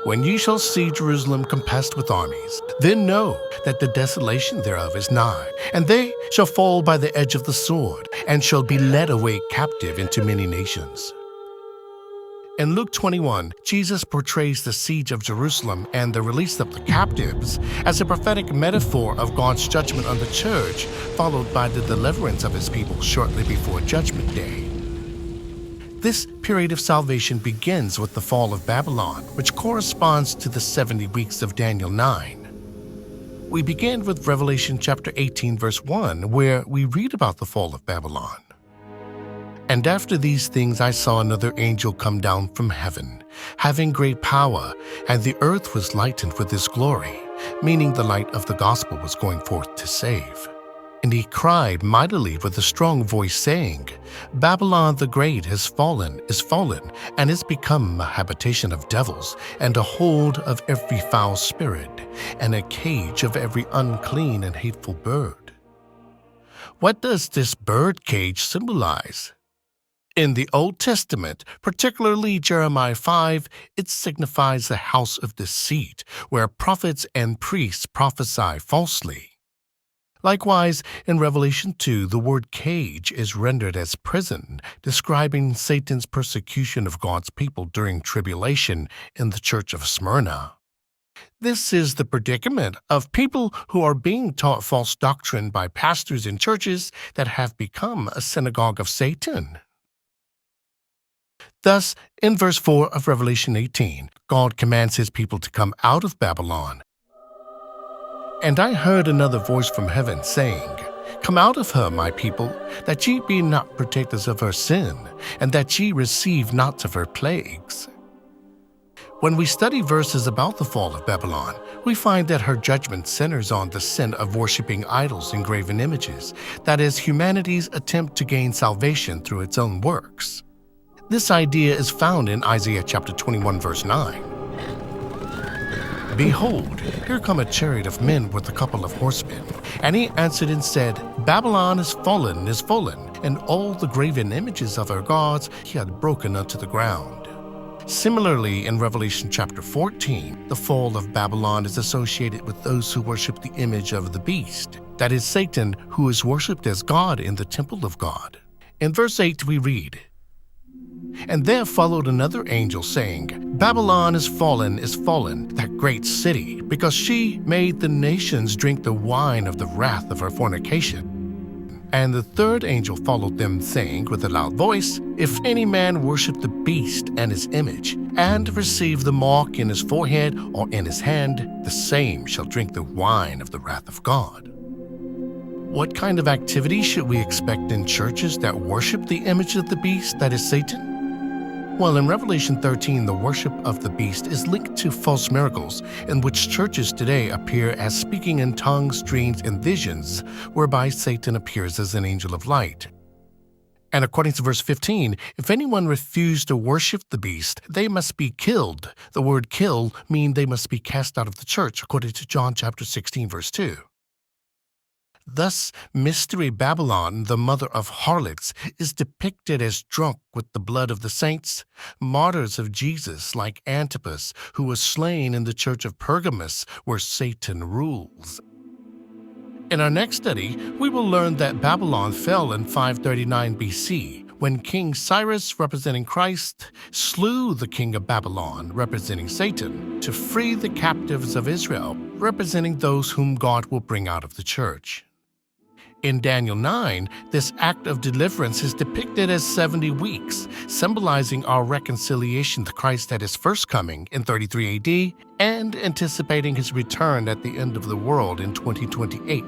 When ye shall see Jerusalem compassed with armies, then know that the desolation thereof is nigh, and they shall fall by the edge of the sword, and shall be led away captive into many nations. In Luke 21, Jesus portrays the siege of Jerusalem and the release of the captives as a prophetic metaphor of God's judgment on the church, followed by the deliverance of his people shortly before Judgment Day. This period of salvation begins with the fall of Babylon, which corresponds to the 70 weeks of Daniel 9. We begin with Revelation chapter 18, verse 1, where we read about the fall of Babylon. And after these things I saw another angel come down from heaven, having great power, and the earth was lightened with his glory, meaning the light of the gospel was going forth to save. And he cried mightily with a strong voice, saying, Babylon the great is fallen, and is become a habitation of devils, and a hold of every foul spirit, and a cage of every unclean and hateful bird. What does this bird cage symbolize? In the Old Testament, particularly Jeremiah 5, it signifies the house of deceit, where prophets and priests prophesy falsely. Likewise, in Revelation 2, the word cage is rendered as prison, describing Satan's persecution of God's people during tribulation in the church of Smyrna. This is the predicament of people who are being taught false doctrine by pastors in churches that have become a synagogue of Satan. Thus, in verse 4 of Revelation 18, God commands his people to come out of Babylon. And I heard another voice from heaven saying, Come out of her, my people, that ye be not partakers of her sin, and that ye receive not of her plagues. When we study verses about the fall of Babylon, we find that her judgment centers on the sin of worshiping idols and graven images, that is, humanity's attempt to gain salvation through its own works. This idea is found in Isaiah chapter 21, verse 9. Behold, here come a chariot of men with a couple of horsemen. And he answered and said, Babylon is fallen, and all the graven images of her gods he had broken unto the ground. Similarly, in Revelation chapter 14, the fall of Babylon is associated with those who worship the image of the beast, that is, Satan, who is worshipped as God in the temple of God. In verse 8 we read, And there followed another angel, saying, Babylon is fallen, that great city, because she made the nations drink the wine of the wrath of her fornication. And the third angel followed them, saying with a loud voice, If any man worship the beast and his image, and receive the mark in his forehead or in his hand, the same shall drink the wine of the wrath of God. What kind of activity should we expect in churches that worship the image of the beast, that is Satan? Well, in Revelation 13, the worship of the beast is linked to false miracles, in which churches today appear as speaking in tongues, dreams, and visions, whereby Satan appears as an angel of light. And according to verse 15, if anyone refuse to worship the beast, they must be killed. The word kill means they must be cast out of the church, according to John chapter 16, verse 2. Thus, Mystery Babylon, the mother of harlots, is depicted as drunk with the blood of the saints, martyrs of Jesus like Antipas, who was slain in the church of Pergamos, where Satan rules. In our next study, we will learn that Babylon fell in 539 BC, when King Cyrus, representing Christ, slew the king of Babylon, representing Satan, to free the captives of Israel, representing those whom God will bring out of the church. In Daniel 9, this act of deliverance is depicted as 70 weeks, symbolizing our reconciliation to Christ at his first coming in 33 AD and anticipating his return at the end of the world in 2028.